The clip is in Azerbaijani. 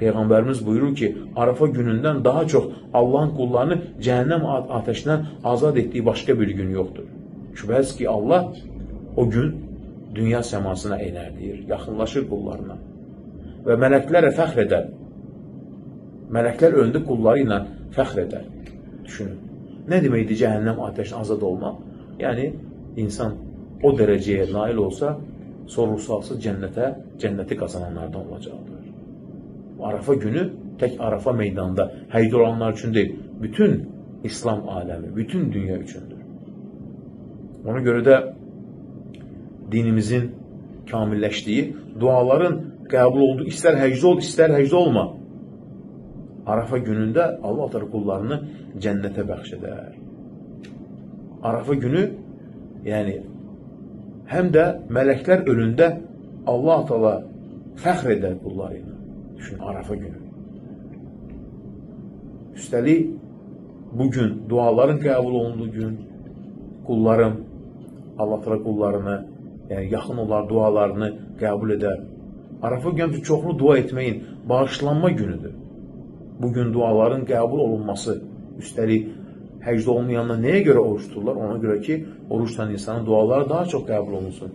Peyğəmbərimiz buyurur ki, Arafa günündən daha çox Allahın qullarını cəhənnəm ateşindən azad etdiyi başqa bir gün yoxdur. Şübhəsiz ki, Allah o gün dünya səmasına enərdir, yaxınlaşır qullarına və mələklərə fəxr edər. Mələklər öndə qulları ilə fəxr edər. Düşünün, nə deməkdir cəhənnəm ateşindən azad olmaq? Yəni, insan o dərəcəyə nail olsa, sorğu-sualsız cənnəti qazananlardan olacaqdır. Arafa günü tək Arafa meydanında həyd olanlar üçün deyil, bütün İslam aləmi, bütün dünya üçündür. Ona görə də dinimizin kamilləşdiyi, duaların qəbul olduğu, istər həcdə ol, istər həcdə olma. Arafa günündə Allah Teala qullarını cənnətə bəxş edər. Arafa günü, yəni, həm də mələklər önündə Allah Teala fəxr edər qulları ilə. Düşün, Arafa günü. Üstəlik, bugün duaların qəbul olunduğu gün, qullarım, Allah Teala qullarını, yəni yaxın olar dualarını qəbul edər. Arafa günü çoxlu dua etməyin bağışlanma günüdür. Bugün duaların qəbul olunması, üstəlik, həcdə olmayanlar nəyə görə oruç tuturlar? Ona görə ki, oruçdan insanın duaları daha çox qəbul olunsun.